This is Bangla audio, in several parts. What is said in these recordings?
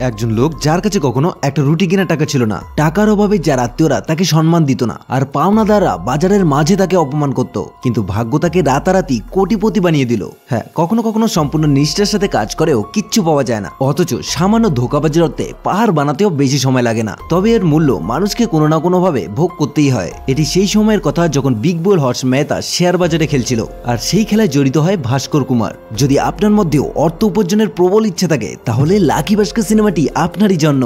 একজন লোক যার কাছে কখনো একটা রুটি কেনার টাকা ছিল না, টাকার অভাবে যার আত্মীয়রা তাকে সম্মান দিত না, আর পাওনাদাররা বাজারের মাঝে তাকে অপমান করত, কিন্তু ভাগ্য তাকে রাতারাতি কোটিপতি বানিয়ে দিল। হ্যাঁ, কখনো কখনো সম্পূর্ণ নিষ্ঠার সাথে কাজ করেও কিচ্ছু পাওয়া যায় না, অথচ সামান্য ধোঁকাবাজির অর্থে পাহাড় বানাতেও বেশি সময় লাগে না, তবে এর মূল্য মানুষকে কোনো না কোনো ভাবে ভোগ করতেই হয়। এটি সেই সময়ের কথা যখন বিগ বুল হর্স মেহতা শেয়ার বাজারে খেলছিল, আর সেই খেলায় জড়িত হয় ভাস্কর কুমার। যদি আপনার মধ্যেও অর্থ উপার্জনের প্রবল ইচ্ছা থাকে তাহলে লাকি ভাস্কর সিনেমাটি আপনারই জন্য।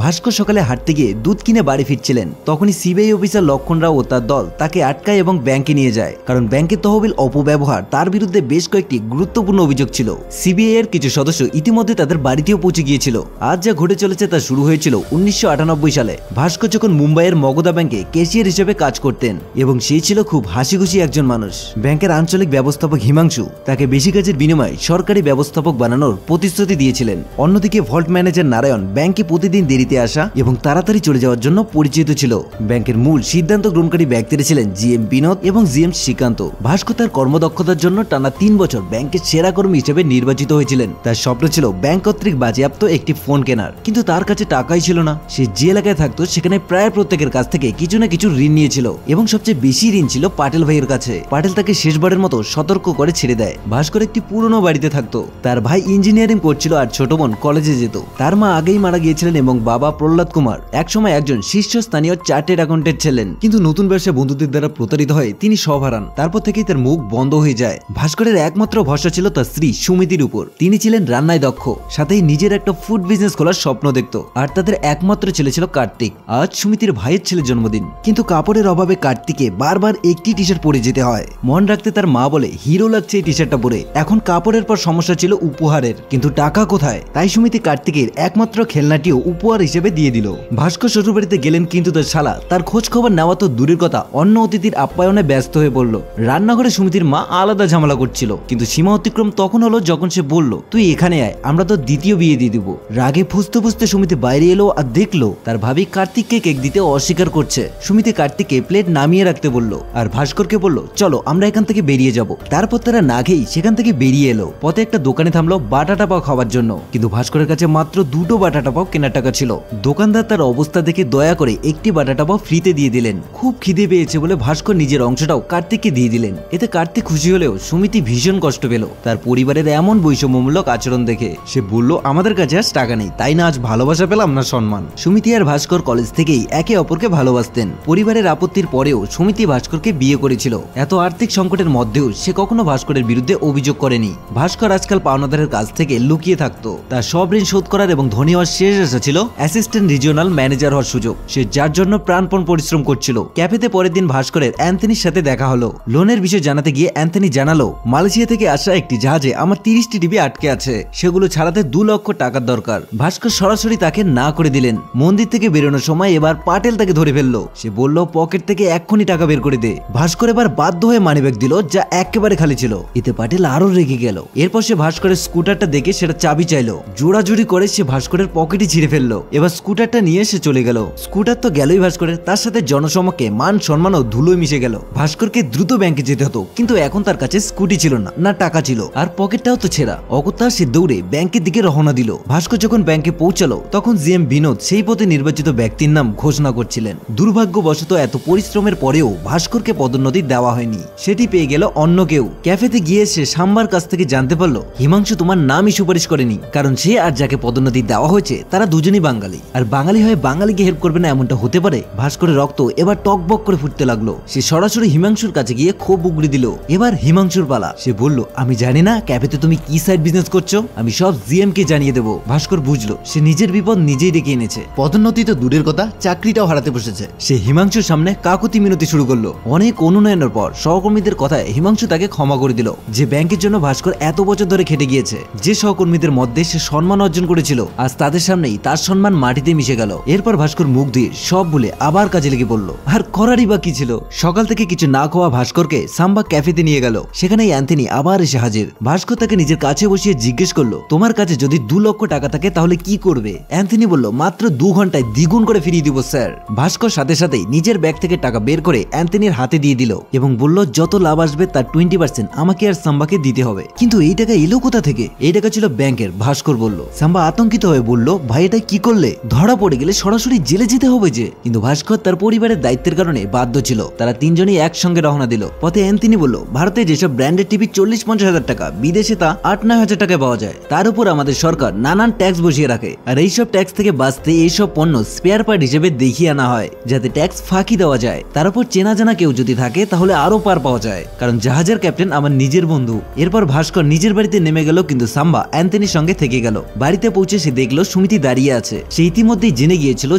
ভাস্কর সকালে হাঁটতে গিয়ে দুধ কিনে বাড়ি ফিরছিলেন, তখনই সিবিআই অফিসার লক্ষণ রাও ও তার দল তাকে আটকায় এবং ব্যাংকে নিয়ে যায়, কারণ ব্যাংকের তহবিল অপব্যবহার তার বিরুদ্ধে বেশ কয়েকটি গুরুত্বপূর্ণ অভিযোগ ছিল। সিবিআই এর কিছু সদস্য ইতিমধ্যে তাদের বাড়িতেও পৌঁছে গিয়েছিল। আজ যা ঘটে চলেছে তা শুরু হয়েছিল 1998 সালে। ভাস্কর যখন মুম্বাইয়ের মগধা ব্যাংকে ক্যাশিয়ার হিসেবে কাজ করতেন, এবং সে ছিল খুব হাসিখুশি একজন মানুষ। ব্যাংকের আঞ্চলিক ব্যবস্থাপক হিমাংশু তাকে বেশি কাজের বিনিময়ে সরকারি ব্যবস্থাপক বানানোর প্রতিশ্রুতি দিয়েছিলেন। অন্যদিকে ভল্ট ম্যানেজার নারায়ণ ব্যাংকে প্রতিদিন আসা এবং তাড়াতাড়ি চলে যাওয়ার জন্য পরিচিত ছিল। ব্যাংকের মূল সিদ্ধান্ত গ্রহণকারী ব্যক্তিরা ছিলেন জিএম বিনোদ এবং জিএম শ্রীকান্ত। ভাস্কর তার কর্মদক্ষতার জন্য টানা 3 বছর ব্যাংকের সেরা কর্মী হিসেবে নির্বাচিত হয়েছিলেন। তার স্বপ্ন ছিল ব্যাংক কর্তৃক বাজেয়াপ্ত একটি ফোন কেনার, কিন্তু তার কাছে টাকাই ছিল না। সে যে এলাকায় থাকতো সেখানে প্রায় প্রত্যেকের কাছ থেকে কিছু না কিছু ঋণ নিয়েছিল, এবং সবচেয়ে বেশি ঋণ ছিল পাটেল ভাইয়ের কাছে। পাটেল তাকে শেষবারের মতো সতর্ক করে ছেড়ে দেয়। ভাস্কর একটি পুরনো বাড়িতে থাকতো, তার ভাই ইঞ্জিনিয়ারিং করছিল আর ছোট বোন কলেজে যেত। তার মা আগেই মারা গিয়েছিলেন এবং বাবা প্রহ্লাদ কুমার একসময় একজন শীর্ষস্থানীয় চার্টেড অ্যাকাউন্টেন্ট ছিলেন, কিন্তু নতুন ব্যবসায় বন্ধুদের দ্বারা প্রতারিত হয়ে তিনি সব হারান। তারপর থেকেই তার মুখ বন্ধ হয়ে যায়। ভাস্করের একমাত্র ভরসা ছিল তার স্ত্রী সুমিতির উপর। তিনি ছিলেন রান্নায় দক্ষ, সাথে নিজের একটা ফুড বিজনেস খোলার স্বপ্ন দেখত। আর তাদের একমাত্র ছেলে ছিল কার্তিক। আজ সুমিতির ভাইয়ের ছেলের জন্মদিন, কিন্তু কাপড়ের অভাবে কার্তিককে বারবার একটি টি শার্ট পরে যেতে হয়। মন রাখতে তার মা বলে হিরো লাগছে এই টি শার্টটা পরে। এখন কাপড়ের পর সমস্যা ছিল উপহারের, কিন্তু টাকা কোথায়? তাই সুমিতি কার্তিকের একমাত্র খেলনাটিও উপহার হিসেবে দিয়ে দিল। ভাস্কর শ্বশুরবাড়িতে গেলেন, কিন্তু তার শালা তার খোঁজ খবর নেওয়া তো দূরের কথা, অন্য অতিথির আপ্যায়নে ব্যস্ত হয়ে পড়ল। রান্নাঘরে সুমিতির মা আলাদা ঝামেলা করছিল, কিন্তু সীমা অতিক্রম তখন হলো যখন সে বলল, তুই এখানে আয়, আমরা তো দ্বিতীয় বিয়ে দিয়ে দিব। রাগে ফুসতে ফুসতে সুমিতি বাইরে এলো আর দেখলো তার ভাবি কার্তিককে কেক দিতে অস্বীকার করছে। সুমিতি কার্তিককে প্লেট নামিয়ে রাখতে বলল, আর ভাস্করকে বলল, চলো আমরা এখান থেকে বেরিয়ে যাব। তারপর তারা না খেয়েই সেখান থেকে বেরিয়ে এলো। পথে একটা দোকানে থামলো বাটাটা পাও খাওয়ার জন্য, কিন্তু ভাস্করের কাছে মাত্র 2টো বাটাটা পাও কেনার টাকা ছিল। দোকানদার তার অবস্থা দেখে দয়া করে একটি বাটাটা পাও ফ্রিতে দিয়ে দিলেন। খুব খিদে পেয়েছে বলে ভাস্কর নিজের অংশটাও কার্তিককে দিয়ে দিলেন। এতে কার্তিক খুশি হলেও সুমিতি ভীষণ কষ্ট পেল তার পরিবারের এমন বৈষম্যমূলক আচরণ দেখে। সে বলল, আমাদের কাছে আজ টাকা নেই, তাই না আজ ভালোবাসা পেলাম না সম্মান। সুমিতি আর ভাস্কর কলেজ থেকেই একে অপরকে ভালোবাসতেন। পরিবারের আপত্তির পরেও সুমিতি ভাস্করকে বিয়ে করেছিল। এত আর্থিক সংকটের মধ্যেও সে কখনো ভাস্করের বিরুদ্ধে অভিযোগ করেনি। ভাস্কর আজকাল পাওনাদারের কাছ থেকে লুকিয়ে থাকতো। তার সব ঋণ শোধ করার এবং ধনী হওয়ার শেষ আশা ছিল অ্যাসিস্ট্যান্ট রিজিওনাল ম্যানেজার হওয়ার সুযোগ, সে যার জন্য প্রাণপণ পরিশ্রম করছিল। ক্যাফেতে পরের দিন ভাস্করের অ্যান্থনির সাথে দেখা হলো। লোনের বিষয় জানাতে গিয়ে অ্যান্থনি জানালো, মালয়েশিয়া থেকে আসা একটি জাহাজে আমার 30টি টিভি আটকে আছে, সেগুলো ছাড়াতে 2 লক্ষ টাকার দরকার। ভাস্কর সরাসরি তাকে না করে দিলেন। মন্দির থেকে বেরোনোর সময় এবার পাটেল তাকে ধরে ফেললো। সে বলল, পকেট থেকে এক্ষুনি টাকা বের করে দে। ভাস্কর এবার বাধ্য হয়ে মানিব্যাগ দিল, যা একেবারে খালি ছিল। এতে পাটেল আরো রেগে গেল। এরপর সে ভাস্করের স্কুটারটা দেখে সেটা চাবি চাইলো। জোড়াজুড়ি করে সে ভাস্করের পকেটে ছিঁড়ে ফেললো। এবার স্কুটারটা নিয়ে সে চলে গেল। স্কুটার তো গেলই ভাস্করের, তার সাথে জনসমক্ষে মান সম্মান ও ধুলোয় মিশে গেল। ভাস্করকে দ্রুত ব্যাংকে যেতে হতো, কিন্তু এখন তার কাছে স্কুটি ছিল না, না টাকা ছিল, আর পকেটটাও তো ছেঁড়া। অগত্যা সে দৌড়ে ব্যাংকের দিকে রওনা দিল। ভাস্কর যখন ব্যাংকে পৌঁছালো তখন জিএম বিনোদ সেই পদে নির্বাচিত ব্যক্তির নাম ঘোষণা করছিলেন। দুর্ভাগ্যবশত এত পরিশ্রমের পরেও ভাস্করকে পদোন্নতি দেওয়া হয়নি, সেটি পেয়ে গেল অন্য কেউ। ক্যাফেতে গিয়ে সে সাম্বার কাছ থেকে জানতে পারলো, হিমাংশু তোমার নামই সুপারিশ করেনি, কারণ সে আর যাকে পদোন্নতি দেওয়া হয়েছে তারা দুজনই বাঙালি, আর বাঙালি হয়ে বাঙালিকে হেল্প করবে না এমনটা হতে পারে? ভাস্করের রক্ত এবার টকবক করে ফুটতে লাগলো। সে সরাসরি হিমাংশুর কাছে গিয়ে ক্ষোভ উগড়ে দিল। এবার হিমাংশুর পালা। সে বলল, আমি জানি না ক্যাফেতে তুমি কি সাইড বিজনেস করছো, আমি সব জিএম কে জানিয়ে দেবো। ভাস্কর বুঝলো সে নিজের বিপদ নিজেই ডেকে এনেছে। পদোন্নতি তো দূরের কথা, চাকরিটাও হারাতে বসেছে। সে হিমাংশুর সামনে কাকুতি মিনতি শুরু করলো। অনেক অনুনয়নের পর সহকর্মীদের কথায় হিমাংশু তাকে ক্ষমা করে দিল। যে ব্যাংকের জন্য ভাস্কর এত বছর ধরে খেটে গিয়েছে, যে সহকর্মীদের মধ্যে সে সম্মান অর্জন করেছিল, আজ তাদের সামনেই তার সম্মান সম্মান মাটিতে মিশে গেল। এরপর ভাস্কর মুখ ধুয়ে সব বলে আবার কাজে লেগে পড়ল। আর করারই বা কি ছিল, সকাল থেকে কিছু না খাওয়া ভাস্করকে সাম্বা ক্যাফেতে নিয়ে গেল। সেখানে অ্যান্থনি আবার এসে হাজির। ভাস্কর তাকে নিজের কাছে বসিয়ে জিজ্ঞেস করলো, তোমার কাছে যদি 2 লক্ষ টাকা থাকে তাহলে কি করবে? অ্যান্থনি বলল, মাত্র 2 ঘন্টায় দ্বিগুণ করে ফিরিয়ে দিব স্যার। ভাস্কর সাথে সাথেই নিজের ব্যাগ থেকে টাকা বের করে অ্যান্থনির হাতে দিয়ে দিল এবং বলল, যত লাভ আসবে তার 20% আমাকে আর সাম্বাকে দিতে হবে। কিন্তু এই টাকা এলো কোথা থেকে? এই টাকা ছিল ব্যাংকের। ভাস্কর বলল। সাম্বা আতঙ্কিত হয়ে বলল, ভাই এটা কি করলে? ধরা পড়ে গেলে সরাসরি জেলে যেতে হবে যে। কিন্তু ভাস্কর তার পরিবারের দায়িত্বের কারণে বাধ্য ছিল। তারা 3 জনই একসঙ্গে রওনা দিল। পথে অ্যান্থনি বলল, ভারতে যেসব ব্র্যান্ডেড টিভি 40-50 হাজার টাকা, বিদেশে তা 8-9 হাজার টাকায় পাওয়া যায়। তার উপর আমাদের সরকার নানান ট্যাক্স বসিয়ে রাখে। আর এইসব ট্যাক্স থেকে বাঁচতে এইসব পণ্য স্পেয়ার পার্ট হিসেবে দেখিয়ে আনা হয়, যাতে ট্যাক্স ফাঁকি দেওয়া যায়। তার উপর চেনা জানা কেউ যদি থাকে তাহলে আরো পার পাওয়া যায়, কারণ জাহাজের ক্যাপ্টেন আমার নিজের বন্ধু। এরপর ভাস্কর নিজের বাড়িতে নেমে গেল, কিন্তু সাম্বা অ্যান্থনির সঙ্গে থেকে গেল। বাড়িতে পৌঁছে সে দেখলো সুমিতি দাঁড়িয়ে আছে। সে ইতিমধ্যেই জেনে গিয়েছিল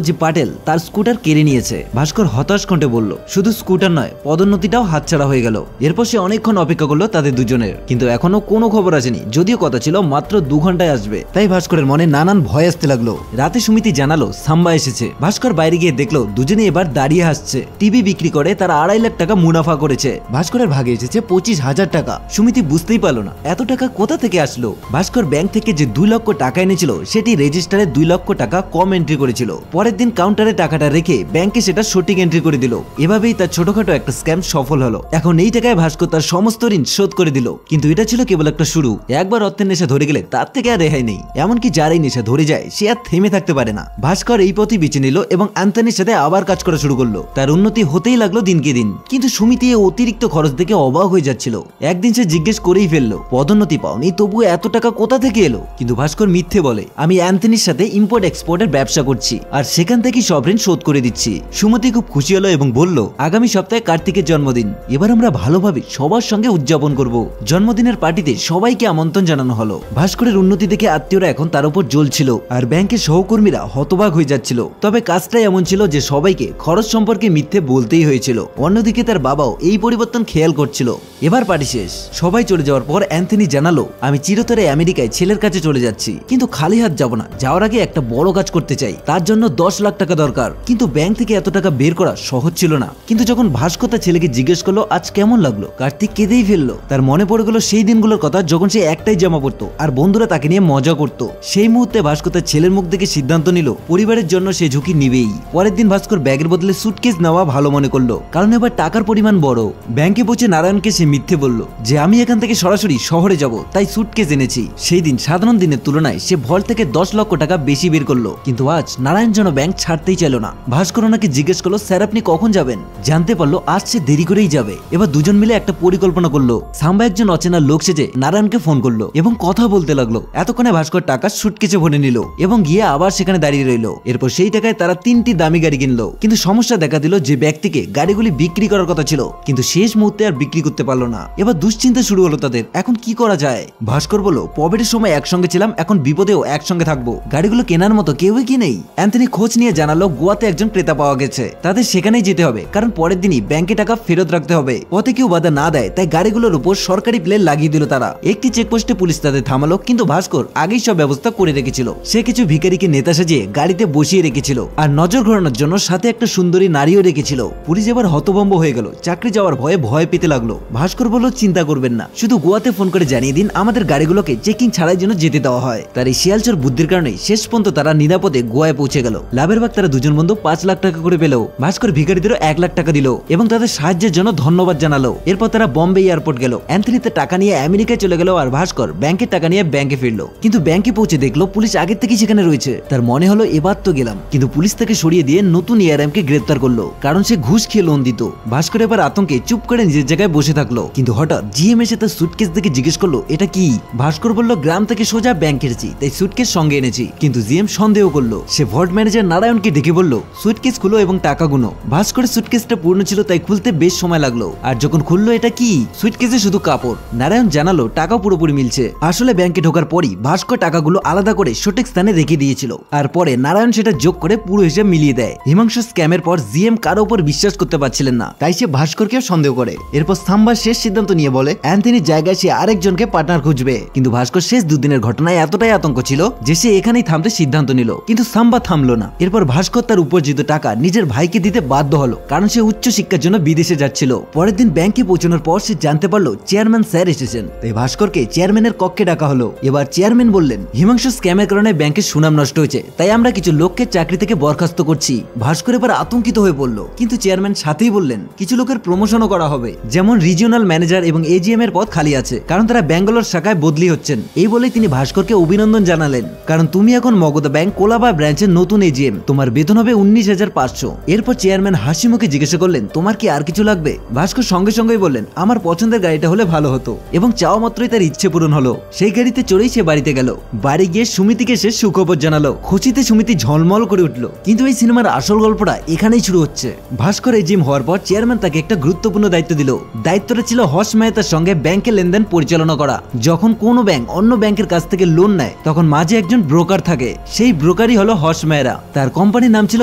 যে পাটেল তার স্কুটার কেড়ে নিয়েছে। ভাস্কর হতাশ কণ্ঠে বলল, শুধু স্কুটার নয়, পদোন্নতিটাও হাতছাড়া হয়ে গেল। এরপর সে অনেকক্ষণ অপেক্ষা করলো তাদের দুজনের, কিন্তু এখনো কোনো খবর আসেনি। যদিও কথা ছিল মাত্র 2 ঘন্টায় আসবে। তাই ভাস্করের মনে নানান ভয় আসতে লাগলো। রাতে সুমিতি জানালো সাম্বা এসেছে। ভাস্কর বাইরে গিয়ে দেখলো দুজনে এবার দাঁড়িয়ে হাসছে। টিভি বিক্রি করে তারা 2.5 লাখ টাকা মুনাফা করেছে। ভাস্করের ভাগে এসেছে 25,000 টাকা। সুমিতি বুঝতেই পারলো না এত টাকা কোথা থেকে আসলো। ভাস্কর ব্যাংক থেকে যে 2 লক্ষ টাকা এনেছিল সেটি রেজিস্টারে 2 লক্ষ টাকা কম এন্ট্রি করেছিল। পরের দিন কাউন্টারে টাকাটা রেখে ব্যাংকে সেটা সঠিক এন্ট্রি করে দিল। এভাবেই তার ছোটখাটো একটা স্ক্যাম সফল হলো। এখন এই টাকায় ভাস্কর তার সমস্ত ঋণ শোধ করে দিল। কিন্তু এটা ছিল কেবল একটা শুরু। একবার অর্থের নেশা ধরে গেলে তার থেকে আর রেহাই নেই। এমনকি যার এই নেশা ধরে যায় সে আর থেমে থাকতে পারে না। ভাস্কর এই পথই বেছে নিল এবং অ্যান্থনির সাথে আবার কাজ করা শুরু করলো। তার উন্নতি হতেই লাগলো দিনকে দিন। কিন্তু সুমিতি অতিরিক্ত খরচ দেখে অবাক হয়ে যাচ্ছিল। একদিন সে জিজ্ঞেস করেই ফেললো, পদোন্নতি পাওনি তবু এত টাকা কোথা থেকে এলো? কিন্তু ভাস্কর মিথ্যে বলে, আমি অ্যান্থনির সাথে ইম্পোর্ট এক্সপোর্টের ব্যবসা করছি আর সেখান থেকে সব ঋণ শোধ করে দিচ্ছি। সুমতি খুব খুশি হলো এবং বলল, আগামী সপ্তাহে কার্তিকের জন্মদিন, এবার আমরা ভালোভাবে সবার সঙ্গে উদযাপন করব। জন্মদিনের পার্টিতে সবাইকে আমন্ত্রণ জানানো হলো। ভাস্করের উন্নতি দেখে আত্মীয়রা এখন তার উপর জ্বলছিল আর ব্যাংকের সহকর্মীরা হতবাক হয়ে যাচ্ছিল। তবে কাজটাই এমন ছিল যে সবাইকে খরচ সম্পর্কে মিথ্যে বলতেই হয়েছিল। অন্যদিকে তার বাবাও এই পরিবর্তন খেয়াল করছিল। এবার পার্টি শেষ। সবাই চলে যাওয়ার পর অ্যান্থনি জানালো, আমি চিরতরে আমেরিকায় ছেলের কাছে চলে যাচ্ছি, কিন্তু খালি হাত যাব না। যাওয়ার আগে একটা বড় কাজ করতে চাই, তার জন্য 10 লাখ টাকা দরকার। কিন্তু ব্যাংক থেকে এত টাকা বের করা সহজ ছিল না। কিন্তু যখন ভাস্কর তার ছেলেকে জিজ্ঞেস করলো আজ কেমন লাগলো, কার্তিক কেঁদেই ফেললো। তার মনে পড়ে গেল সেই দিনগুলোর কথা যখন সে একটাই জামা পরতো আর বন্ধুরা তাকে নিয়ে মজা করতো। সেই মুহূর্তে ভাস্কর তার ছেলের মুখ দেখে সিদ্ধান্ত নিল পরিবারের জন্য সে ঝুঁকি নিবেই। পরের দিন ভাস্কর ব্যাগের বদলে সুটকেস নেওয়া ভালো মনে করলো, কারণ এবার টাকার পরিমাণ বড়। ব্যাংকে পৌঁছে নারায়ণকে সে মিথ্যে বলল যে আমি এখান থেকে সরাসরি শহরে যাব, তাই সুটকেস এনেছি। সেই দিন সাধারণ দিনের তুলনায় সে ভল্ট থেকে 10 লক্ষ টাকা বেশি বের করলো। কিন্তু আজ নারায়ণ যেন ব্যাংক ছাড়তেই চাইল না। ভাস্কর ওনাকে জিজ্ঞেস করলো, স্যার আপনি কখন যাবেন? জানতে পারলো আজ সে দেরি করেই যাবে। এবার দুজন মিলে একটা পরিকল্পনা করলো। সাম্বা একজন অচেনা লোক সেজে নারায়ণকে ফোন করলো এবং কথা বলতে লাগলো। এতক্ষণে ভাস্কর টাকা সুটকেসে ভরে নিল এবং গিয়ে আবার সেখানে দাঁড়িয়ে রইল। এরপর সেই টাকায় তারা 3টি দামি গাড়ি কিনলো। কিন্তু সমস্যা দেখা দিল যে ব্যক্তিকে গাড়িগুলি বিক্রি করার কথা ছিল, কিন্তু শেষ মুহূর্তে আর বিক্রি করতে পারলো না। এবার দুশ্চিন্তা শুরু হলো তাদের, এখন কি করা যায়? ভাস্কর বলল, পবেটের সময় একসঙ্গে ছিলাম, এখন বিপদেও একসঙ্গে থাকবো। গাড়িগুলো কেনার মতো কেউই কি নেই? অ্যান্থনি খোঁজ নিয়ে জানালো গোয়াতে একজন ক্রেতা পাওয়া গেছে, তাদের সেখানেই যেতে হবে, কারণ পরের দিনই ব্যাংকে টাকা ফেরত রাখতে হবে। পথে কেউ বাধা না দেয় তাই গাড়িগুলোর উপর সরকারি প্লেট লাগিয়ে দিল তারা। একটি চেকপোস্টে পুলিশ তাদের থামালো, কিন্তু ভাস্কর আগেই সব ব্যবস্থা করে রেখেছিল। সে কিছু ভিখারিকে নেতা সাজিয়ে গাড়িতে বসিয়ে রেখেছিল আর নজর ঘোরানোর জন্য সাথে একটা সুন্দরী নারীও রেখেছিল। পুলিশ এবার হতভম্ব হয়ে গেল, চাকরি যাওয়ার ভয়ে ভয় পেতে লাগলো। ভাস্কর বলল, চিন্তা করবেন না, শুধু গোয়াতে ফোন করে জানিয়ে দিন আমাদের গাড়িগুলোকে চেকিং ছাড়াই যেন যেতে দেওয়া হয়। তার এই শিয়ালচর বুদ্ধির কারণে শেষ পর্যন্ত তারা নিরাপদে গোয়ায় পৌঁছে গেল। লাভের ভাগ তারা দুজন বন্ধু 5 লাখ টাকা করে পেল। ভাস্কর ভিখারিদেরও 1 লাখ টাকা দিল এবং তাদের সাহায্যের জন্য ধন্যবাদ জানালো। এরপর তারা বম্বে এয়ারপোর্ট গেল। অ্যান্থনিতে টাকা নিয়ে আমেরিকায় চলে গেল আর ভাস্কর ব্যাংকের টাকা নিয়ে ব্যাংকে ফিরলো। কিন্তু ব্যাংকে পৌঁছে দেখলো পুলিশ আগের থেকেই সেখানে রয়েছে। তার মনে হলো এবার তো গেলাম, কিন্তু পুলিশ তাকে সরিয়ে দিয়ে নতুন এআরএমকে গ্রেপ্তার করলো, কারণ সে ঘুষ খেয়ে লোন দিত। ভাস্কর এবার আতঙ্কে চুপ করে নিজের জায়গায় বসে থাকলো। কিন্তু হঠাৎ জিএম এসে তার সুটকেস দেখে জিজ্ঞেস করলো, এটা কি? ভাস্কর বলল, গ্রাম থেকে সোজা ব্যাংক এসেছি, তাই সুটকেস সঙ্গে এনেছি। কিন্তু জিএম সন্দেহ করলো। সে ভল্ট ম্যানেজার নারায়ণকে ডেকে বলল, সুটকেস খুলো এবং টাকা গুনো। ভাস্করের সুটকেসটা পূর্ণ ছিল তাই খুলতে বেশ সময় লাগলো। আর যখন খুললো, এটা কি? সুটকেসে শুধু কাপড়। নারায়ণ জানালো টাকা পুরোপুরি মিলছে। আসলে ব্যাংকে ঢোকার পরই ভাস্কর টাকাগুলো আলাদা করে সঠিক স্থানে রেখে দিয়েছিল আর পরে নারায়ণ সেটা যোগ করে পুরো হিসাব মিলিয়ে দেয়। হিমাংশু স্ক্যামের পর জিএম কারো উপর বিশ্বাস করতে পারছিলেন না, তাই সে ভাস্করকেও সন্দেহ করে। এরপর সাম্বা শেষ সিদ্ধান্ত নিয়ে বলে অ্যান্থনির জায়গায় সে আরেকজনকে পার্টনার খুঁজবে। কিন্তু ভাস্কর শেষ 2 দিনের ঘটনায় এতটাই আতঙ্ক ছিল যে সে এখানেই থামতে সিদ্ধান্ত নিল, কিন্তু সাম্বা থামলো না। এরপর ভাস্কর তার উপার্জিত টাকা নিজের ভাইকে দিতে বাধ্য হলো, কারণ সে উচ্চ শিক্ষার জন্য বিদেশে যাচ্ছিল। পরের দিন ব্যাংকে পৌঁছানোর পর সে জানতে পারলো চেয়ারম্যান স্যার এসেছেন, তাই ভাস্করকে চেয়ারম্যানের কক্ষে ডাকা হলো। এবার চেয়ারম্যান বললেন, হিমাংশু স্ক্যামের কারণে ব্যাংকের সুনাম নষ্ট হয়েছে, তাই আমরা কিছু লোককে চাকরি থেকে বরখাস্ত করছি। ভাস্কর এবার আতঙ্কিত হয়ে পড়ল, কিন্তু চেয়ারম্যান সাথেই বললেন কিছু লোকের প্রমোশনও করা হবে, যেমন রিজিওনাল ম্যানেজার এবং এজিএম এর পদ খালি আছে, কারণ তারা ব্যাঙ্গালোর শাখায় বদলি হচ্ছেন। এই বলেই তিনি ভাস্করকে অভিনন্দন জানালেন, কারণ তুমি এখন মগধা ব্যাংক কোলাবা ব্রাঞ্চের নতুন এজিএম, তোমার বেতন হবে 19,500। এরপর চেয়ারম্যান হাসি মুখে জিজ্ঞাসা করলেন, তোমার কি আর কিছু লাগবে? ভাস্কর সঙ্গে সঙ্গেই বললেন, আমার পছন্দের গাড়িটা হলে ভালো হতো, এবং চাওয়া মাত্রই তার ইচ্ছে পূরণ হলো। সেই গাড়িতে চড়েই সে বাড়িতে গেল। বাড়ি গিয়ে সুমিতিকে সে সুখবর জানালো। খুশিতে সুমিতি ঝলমল করে উঠলো। কিন্তু এই সিনেমার আসল গল্পটা এখানেই শুরু হচ্ছে। ভাস্কর এজিএম হওয়ার পর চেয়ারম্যান তাকে একটা গুরুত্বপূর্ণ দায়িত্ব দিল। দায়িত্বটা ছিল হর্ষ মেহতার সঙ্গে ব্যাংকের লেনদেন পরিচালনা করা। যখন কোনো ব্যাংক অন্য ব্যাংকের কাছ থেকে লোন নেয়, তখন মাঝে একজন ব্রোকার থাকে। সেই ব্রোকারই হলো হর্ষ মেহরা। তার কোম্পানির নাম ছিল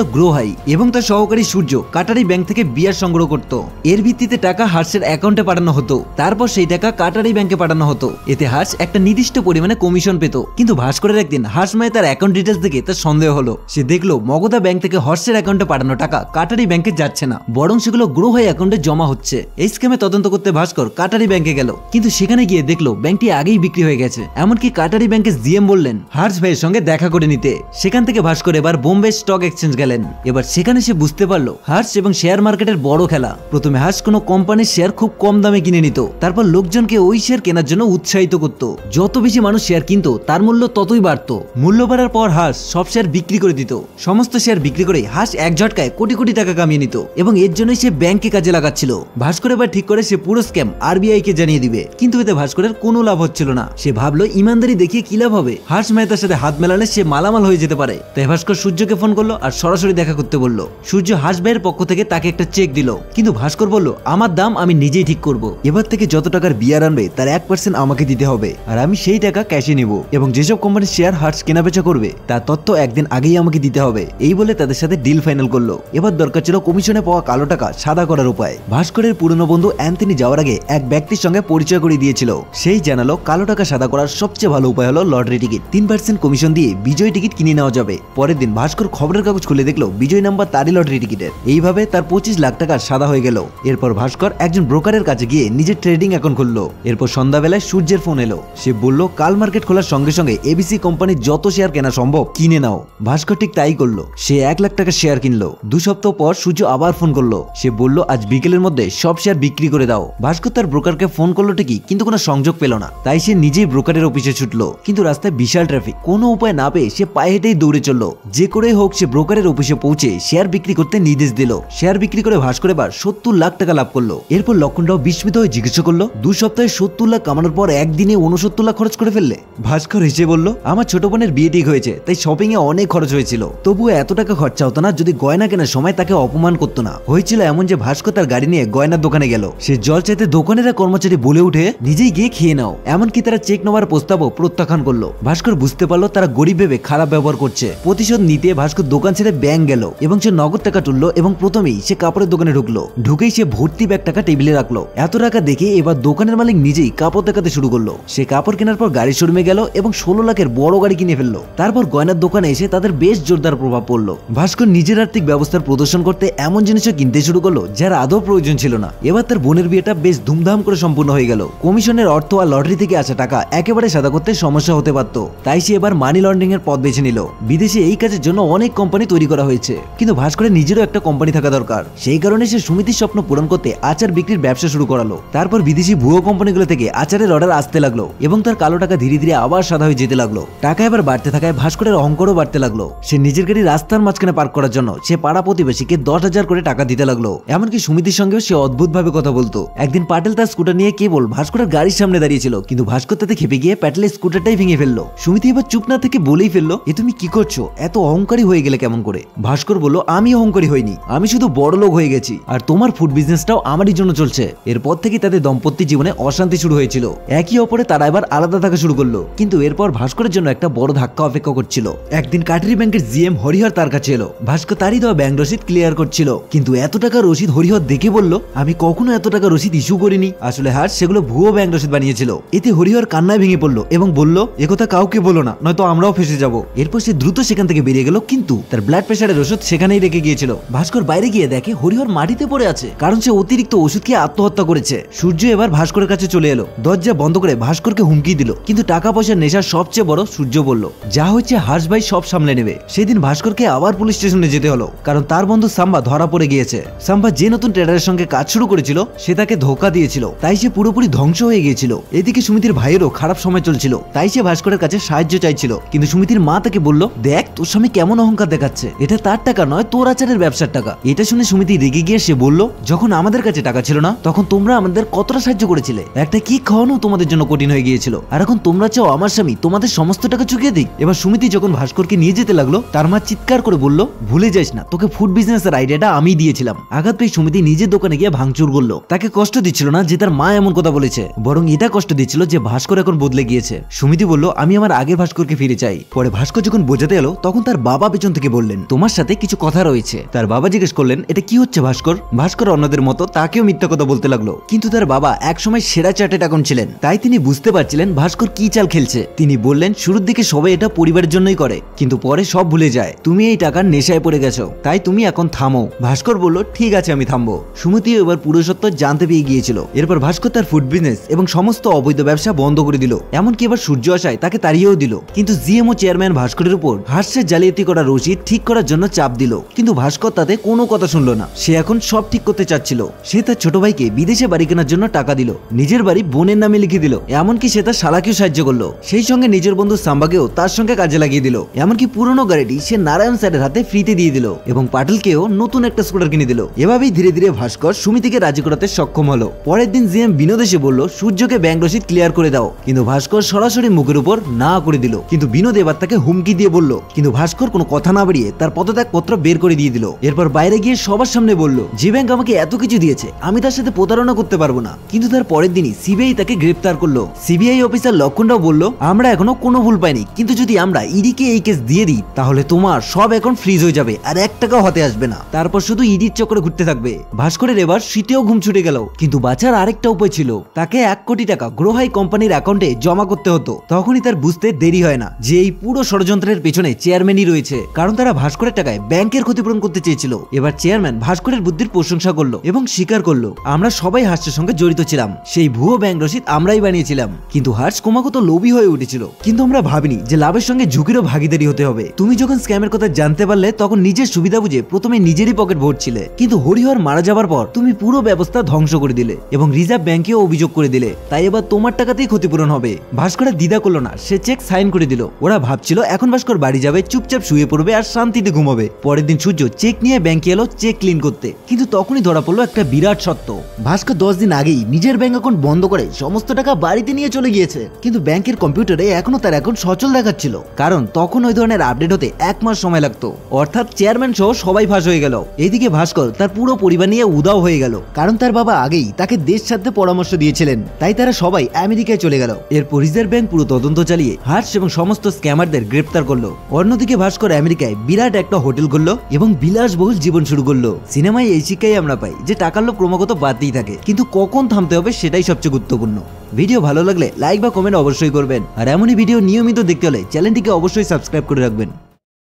গ্রো হাই, এবং তার সহকারী সূর্য কাটারি ব্যাংক থেকে বিয়ার সংগ্রহ করত। এর ভিত্তিতে টাকা হর্ষের অ্যাকাউন্টে পাঠানো হতো, তারপর সেই টাকা কাটারি ব্যাংকে পাঠানো হতো। এতে হর্ষ একটা নির্দিষ্ট পরিমাণে কমিশন পেত। কিন্তু ভাস্করের একদিন হর্ষ মেহতার অ্যাকাউন্ট ডিটেলস দেখে তার সন্দেহ হলো। সে দেখলো মগধা ব্যাংক থেকে হর্ষের অ্যাকাউন্টে পাঠানো টাকা কাটারি ব্যাংকে যাচ্ছে না, বরং সেগুলো গ্রো হাই অ্যাকাউন্টে জমা হচ্ছে। এই স্ক্যামে তদন্ত করতে ভাস্কর কাটারি ব্যাংকে গেল, কিন্তু সেখানে গিয়ে দেখলো ব্যাংকটি আগেই বিক্রি হয়ে গেছে। এমনকি কাটারি ব্যাংকের জিএম বললেন হর্ষ ভাইয়ের সঙ্গে দেখা করে নিতে। সেখান থেকে ভাস্কর এবার বোম্বে স্টক এক্সচেঞ্জ গেলেন। এবার সেখানে সে বুঝতে পারলো হর্ষ এবং শেয়ার মার্কেটের বড় খেলা। প্রথমে হর্ষ কোনো কোম্পানির শেয়ার খুব কম দামে কিনে নিত, তারপর লোকজনকে ওই শেয়ার কেনার জন্য উৎসাহিত করত। যত বেশি মানুষ শেয়ার কিনতো তার মূল্য ততই বাড়তো। মূল্য বাড়ার পর হর্ষ সব শেয়ার বিক্রি করে দিত। সমস্ত শেয়ার বিক্রি করে হর্ষ এক ঝটকায় কোটি কোটি টাকা কামিয়ে নিত, এবং এর জন্যই সে ব্যাংকে কাজে লাগাচ্ছিল। ভাস্কর এবার ঠিক করে সে পুরো স্ক্যাম আরবিআই কে জানিয়ে দিবে, কিন্তু এতে ভাস্করের কোনো লাভ হচ্ছিল না। সে ভাবলো ইমানদারি দেখিয়ে কি লাভ হবে, হর্ষ মেহতার সাথে হাত মেলালে সে মালামাল হয়ে যেতে পারে। তাই ভাস্কর সূর্যকে ফোন করলো আর সরাসরি দেখা করতে বললো। সূর্য হর্ষ ভাইয়ের পক্ষ থেকে তাকে একটা চেক দিল, কিন্তু ভাস্কর বলল আমার দাম আমি নিজেই ঠিক করব। এবার থেকে যত টাকার বিয়ার আনবে তার 1% আমাকে দিতে হবে, আর আমি সেই টাকা ক্যাশে নিব, এবং যেসব কোম্পানির শেয়ার হর্ষ কেনাবেচা করবে তার তথ্য একদিন আগেই আমাকে দিতে হবে। এই বলে তাদের সাথে ডিল ফাইনাল করলো। এবার দরকার ছিল কমিশনে পাওয়া কালো টাকা সাদা করার উপায়। ভাস্করের পুরনো বন্ধু অ্যান্থনি যাওয়ার আগে এক ব্যক্তির সঙ্গে পরিচয় করিয়ে দিয়েছিল। সেই জানালো কালো টাকা সাদা করার সবচেয়ে ভালো উপায় হলো লটারি টিকিট। 3% কমিশন দিয়ে বিজয় টিকিট কিনে নেওয়া যাবে। পরের দিন ভাস্কর খবরের কাগজ খুলে দেখলো বিজয় নাম্বার তারই লটারি টিকিটের। এইভাবে তার 25 লাখ টাকা সাদা হয়ে গেল। এরপর ভাস্কর একজন ব্রোকারের কাছে গিয়ে নিজের ট্রেডিং অ্যাকাউন্ট খুললো। এরপর সন্ধ্যাবেলায় সূর্যের ফোন এলো। সে বলল কাল মার্কেট খোলার সঙ্গে সঙ্গে এবিসি কোম্পানির যত শেয়ার কেনা সম্ভব কিনে নাও। ভাস্কর ঠিক তাই করলো। সে 1 লাখ টাকা শেয়ার কিনলো। 2 সপ্তাহ পর সূর্য আবার ফোন করলো। সে বলল আজ বিকেলের মধ্যে সব শেয়ার বিক্রি করে দাও। ভাস্কর তার ব্রোকারকে ফোন করলো ঠিকই, কিন্তু কোনো সংযোগ পেল না। তাই সে নিজেই ব্রোকারের অফিসে ছুটলো, কিন্তু রাস্তায় বিশাল ট্রাফিক। কোনো উপায় না পেয়ে সে পায়ে হেঁটেই দৌড়ে চললো। যে করে হোক সে ব্রোকারের অফিসে পৌঁছে শেয়ার বিক্রি করতে নির্দেশ দিল। শেয়ার বিক্রি করে ভাস্কর এবার 70 লাখ টাকা লাভ করলো। এরপর লক্ষণরাও বিস্মিত হয়ে জিজ্ঞাসা করলো 2 সপ্তাহে 70 লাখ কামানোর পর একদিনে 69 লাখ খরচ করে ফেললে? ভাস্কর হেসে বলল আমার ছোট বোনের বিয়ে ঠিক হয়েছে, তাই শপিং এ অনেক খরচ হয়েছিল। তবুও এত টাকা খরচা হতো না যদি গয়না কেনার সময় তাকে অপমান করতো না। হয়েছিল এমন যে ভাস্কর তার গাড়ি নিয়ে গয়নার দোকানে গেল। সে জল চাইতে দোকানের কর্মচারী বলে উঠে নিজেই গিয়ে খেয়ে নাও। এমনকি তারা চেক নেওয়ার প্রস্তাবও প্রত্যাখ্যান করলো। ভাস্কর বুঝতে পারলো তারা গরিব ভেবে খারাপ ব্যবহার করছে। প্রতিশোধ নিতে ভাস্কর দোকান ছেড়ে ব্যাংক গেল, এবং সে নগদ টাকা তুললো, এবং প্রথমেই সে কাপড়ের দোকানে ঢুকলো। ঢুকেই সে ভর্তি ব্যাগ টাকা টেবিলে রাখলো। এত টাকা দেখে এবার দোকানের মালিক নিজেই কাপড় দেখাতে শুরু করলো। সে কাপড় কেনার পর গাড়ি শোরুমে গেল এবং 16 লাখের বড় গাড়ি কিনে ফেললো। তারপর গয়নার দোকানে এসে তাদের বেশ জোরদার প্রভাব পড়লো। ভাস্কর নিজের আর্থিক ব্যবস্থার প্রদর্শন করতে এমন জিনিসও কিনতে শুরু করলো যার আদৌ প্রয়োজন ছিল না। এবার তার বোনের বিয়েটা বেশ ধুমধাম করে সম্পূর্ণ হয়ে গেল। কমিশনের অর্থ আর লটারি থেকে আসা টাকা একেবারে সাদা করতে সমস্যা হতে পারত। তাই সে এবার মানি লন্ডারিং এর পথ বেছে নিল। বিদেশে এই কাজের জন্য অনেক কোম্পানি তৈরি করা হয়েছে, কিন্তু ভাস্করের নিজেরও একটা কোম্পানি থাকা দরকার। সেই কারণে সে সুমিতির স্বপ্ন পূরণ করতে আচার বিক্রির ব্যবসা শুরু করালো। তারপর বিদেশি ভুয়ো কোম্পানিগুলো থেকে আচারের অর্ডার আসতে লাগলো, এবং তার কালো টাকা ধীরে ধীরে আবার সাদা হয়ে যেতে লাগলো। টাকা এবার বাড়তে থাকায় ভাস্করের অহংকারও বাড়তে লাগলো। সে নিজের গাড়ি রাস্তার মাঝখানে পার্ক করার জন্য সে পাড়া প্রতিবেশীকে 10,000 করে টাকা দিতে লাগলো। এমনকি সুমিতির সঙ্গেও সে অদ্ভুত ভাবে কথা বলতো। একদিন পাটেল তার স্কুটার নিয়ে কেবল ভাস্করের গাড়ির সামনে দাঁড়িয়েছিল, কিন্তু ভাস্কর তাতে খেপে গিয়ে প্যাটেলের স্কুটারটাই ভেঙে ফেললো। সুমিতি এবার চুপ না থেকে বলেই ফেললো এ তুমি কি করছো, এত অহংকারী হয়ে গেলে কেমন করে? ভাস্কর বলল আমি অহংকারী হইনি, আমি শুধু বড় লোক হয়ে গেছি, আর তোমার ফুড বিজনেসটাও আমারই জন্য চলছে। এরপর থেকে তাদের দাম্পত্য জীবনে অশান্তি শুরু হয়েছিল। একই অপরে তারা এবার আলাদা থাকা শুরু করলো। কিন্তু এরপর ভাস্করের জন্য একটা বড় ধাক্কা অপেক্ষা করছিল। একদিন কাটারি ব্যাংকের জিএম হরিহর তার কাছে এলো। ভাস্কর তারই দেওয়া ব্যাংক রসিদ ক্লিয়ার করছিল, কিন্তু এত টাকা রসিদ হরিহর দেখে বলল আমি কখনো এত টাকা রসিদ ইস্যু করিনি। আসলে হর্ষ সেগুলো ভুয়ো ব্যাংক রসিদ বানিয়েছিল। এতে হরিহর কান্নায় ভেঙে পড়লো এবং বলল একথা কাউকে বলো না, নয়তো আমরাও ফেসে যাব। এরপর সে দ্রুত সেখান থেকে বেরিয়ে গেল, কিন্তু তার ব্লাড প্রেশারের ওষুধ সেখানেই রেখে গিয়েছিল। ভাস্কর বাইরে গিয়ে দেখে হরিহর মাটিতে পড়ে আছে, কারণ সে অতিরিক্ত ওষুধ খেয়ে আত্মহত্যা করেছে। সূর্য এবার ভাস্করের কাছে চলে এলো, দরজা বন্ধ করে ভাস্করকে হুমকি দিল, কিন্তু টাকা পয়সার নেশার সবচেয়ে বড় সূর্য বলল যা হচ্ছে হার্ষ ভাই সব সামলে নেবে। সেদিন ভাস্করকে আবার পুলিশ স্টেশনে যেতে হলো, কারণ তার বন্ধু সাম্বা ধরা পড়ে গিয়েছে। সাম্বা যে নতুন ট্রেডারের সঙ্গে কাজ শুরু করেছিল সে তাকে ধোকা দিয়েছিল, তাই সে পুরোপুরি ধ্বংস হয়ে গিয়েছিল। এদিকে সুমিতির ভাইয়েরও খারাপ সময় চলছিল, তাই সে ভাস্করের কাছে সাহায্য চাইছিল, কিন্তু সুমিতির মা তাকে বলল দেখ তোর স্বামী কেমন অহংকার দেখাচ্ছে, এটা তার টাকা নয় তোর আচারের ব্যবসার টাকা। এটা শুনে সুমিতি রেগে গিয়ে সে বলল যখন আমাদের কাছে টাকা ছিল না তখন তোমরা আমাদের কতটা সাহায্য করেছিলে, একটা কি খাওয়ানো তোমাদের জন্য কঠিন হয়ে গিয়েছিল, আর এখন তোমরা চাও আমার স্বামী তোমাদের সমস্ত টাকা চুকিয়ে দিক। এবার সুমিতি যখন ভাস্করকে নিয়ে যেতে লাগলো তার মা চিৎকার করে বলল ভুলে যাস না তোকে ফুড বিজনেসের আইডিয়াটা আমি দিয়েছিলাম। আঘাত পেয়ে সুমিতি নিজের দোকানে গিয়ে ভাঙচুর করলো। তাকে কষ্ট দিচ্ছিল না যে তার মা এমন কথা বলেছে, বরং এটা কষ্ট দিচ্ছিল যে ভাস্কর এখন বদলে গিয়েছে। সুমিতি বলল আমি আমার আগের ভাস্করকে ফিরে চাই। পরে ভাস্কর যখন বোঝাতে এলো তখন তার বাবা পেছন থেকে বললেন তোমার সাথে কিছু কথা রয়েছে। তার বাবা জিজ্ঞেস করলেন এটা কি হচ্ছে ভাস্কর। ভাস্কর অন্যদের মতো তাকেও মিথ্যা কথা বলতে লাগলো, কিন্তু তার বাবা একসময় সেরা চার্টেড অ্যাকাউন্ট ছিলেন, তাই তিনি বুঝতে পারছিলেন ভাস্কর কি চাল খেলছে। তিনি বললেন শুরুর দিকে সবাই এটা পরিবারের জন্যই করে, কিন্তু পরে সব ভুলে যায়। তুমি এই টাকার নেশায় পড়ে গেছো, তাই তুমি এখন থামো। ভাস্কর বলল ঠিক আছে আমি থামবো। সুমতিও এবার পুরো সত্য জানতে পেয়ে গিয়েছিল। এরপর ভাস্কর তার ফুড বিজনেস এবং সমস্ত অবৈধ ব্যবসা বন্ধ করে দিল, এমনকি এবার সূর্য আসায় তাকে তাড়িয়েও দিল। কিন্তু জিএমও চেয়ারম্যান ভাস্করের উপর হাস্যের জালিয়াতি করা রসিদ ঠিক করার জন্য চাপ দিল, কিন্তু ভাস্কর তাতে কোনো কথা শুনলো না। সে এখন সব ঠিক করতে চাচ্ছিল। সে তার ছোট ভাইকে বিদেশে বাড়ি কেনার জন্য টাকা দিল, নিজের বাড়ি বোনের নামে লিখে দিল, এমনকি সে তার শালাকেও সাহায্য করলো। সেই সঙ্গে নিজের বন্ধু সাম্বাকেও তার সঙ্গে কাজে লাগিয়ে দিল, এমনকি পুরনো গাড়িটি সে নারায়ণ স্যারের হাতে ফ্রিতে দিয়ে দিল এবং পাটেলকেও নতুন একটা স্কুটার কিনে দিল। এভাবেই ধীরে ধীরে ভাস্কর সুমিতিকে রাজি করাতে সক্ষম হলো। পরের দিন জিএম বিনোদ এসে বলল সূর্যকে ব্যাংক রসিদ ক্লিয়ার করে দাও, কিন্তু ভাস্কর সরাসরি মুখের উপর না করে দিল। কিন্তু বিনোদ এবার তাকে হুমকি দিয়ে বলল, কিন্তু ভাস্কর কোনো কথা না বাড়িয়ে তার পদত্যাগ পত্র বের করে দিয়ে দিল। এরপর বাইরে গিয়ে সবার সামনে বলল যে ব্যাংক আমাকে এত কিছু দিয়েছে আমি তার সাথে প্রতারণা করতে পারবো না। কিন্তু তার পরের দিনই সিবিআই তাকে গ্রেফতার করলো। সিবিআই অফিসার লক্ষণরাও বলল আমরা এখনো কোনো ভুল পাইনি, কিন্তু যদি আমরা ইডিকে এই কেস দিয়ে দিই তাহলে তোমার সব অ্যাকাউন্ট ফ্রিজ হয়ে যাবে আর 1 টাকাও হাতে আসবে না, তারপর শুধু ইডির চক্করে ঘুরতে থাকবে। ভাস্করের এবার শীতেও ঘুম ছুটে গেল, কিন্তু বাঁচার আরেকটা উপায় ছিল, তাকে 1 কোটি টাকা গ্রোহাই কোম্পানির অ্যাকাউন্টে জমা করতে হতো। তখনই তার বুঝতে দেরি হয় না যে এই পুরো ষড়যন্ত্রের পেছনে চেয়ারম্যানই রয়েছে, কারণ তারা ভাস্করের টাকায় ব্যাংকের ক্ষতিপূরণ করতে চেয়েছিল। এবার চেয়ারম্যান ভাস্করের বুদ্ধির প্রশংসা করলো এবং স্বীকার করলো আমরা সবাই হার্ষের সঙ্গে জড়িত ছিলাম, সেই ভুয়ো ব্যাংক রসিদ আমরাই বানিয়েছিলাম। কিন্তু হার্ষ ক্রমাগত লোভী হয়ে উঠেছিল, কিন্তু আমরা ভাবিনি যে লাভের সঙ্গে ঝুঁকিরও ভাগিদারি হতে হবে। তুমি যখন স্ক্যামের কথা জানতে পারলে তখন নিজের সুবিধা বুঝে প্রথমে নিজেরই পকেট ভরছিলে, কিন্তু হরিহর মারা যাবার পর তুমি পুরো ব্যবস্থা ধ্বংস করে দিলে এবং রিজার্ভ ব্যাংকেও অভিযোগ করে দিলে, তাই এবার তোমার টাকাতেই ক্ষতিপূরণ হবে। ভাস্করের দ্বিধা করলো না, সে চেক সাইন করে দিল। ওরা ভাবছিল এখন ভাস্কর বাড়ি যাবে, চুপচাপ শুয়ে পড়বে আর শান্তিতে ঘুমাবে। পরের দিন সূর্য চেক নিয়ে ব্যাংকে এলো চেক ক্লিন করতে, কিন্তু তখনই ধরা পড়লো একটা বিরাট সত্য। ভাস্কর 10 দিন আগেই নিজের ব্যাংক অ্যাকাউন্ট বন্ধ করে সমস্ত টাকা বাড়িতে নিয়ে চলে গিয়েছে, কিন্তু ব্যাংকের কম্পিউটারে এখনো তার অ্যাকাউন্ট সচল দেখাচ্ছিল, কারণ তখন ওই ধরনের আপডেট হতে 1 মাস সময় লাগতো। অর্থাৎ চেয়ারম্যান সহ সবাই ফাঁস হয়ে গেল। এদিকে ভাস্কর তার পুরো পরিবার নিয়ে উদাও হয়ে গেল, কারণ তার বাবা আগেই তাকে দেশ ছাড়তে পরামর্শ দিয়েছিলেন, তাই তারা সবাই আমেরিকায় চলে গেল। এরপর রিজার্ভ ব্যাংক পুরো তদন্ত চালিয়ে হার্ষ এবং সমস্ত স্ক্যামারদের গ্রেপ্তার করলো। অন্যদিকে ভাস্কর আমেরিকায় বিরাট একটা হোটেল করলো এবং বিলাসবহুল জীবন শুরু করলো। সিনেমায় এই শিক্ষাই আমরা পাই যে টাকার লোভ ক্রমাগত বাড়তেই থাকে, কিন্তু কখন থামতে হবে সেটাই সবচেয়ে গুরুত্বপূর্ণ। ভিডিও ভালো লাগলে লাইক বা কমেন্ট অবশ্যই করবেন, আর এমনই ভিডিও নিয়মিত দেখতে হলে চ্যানেলটিকে অবশ্যই সাবস্ক্রাইব করে রাখবেন।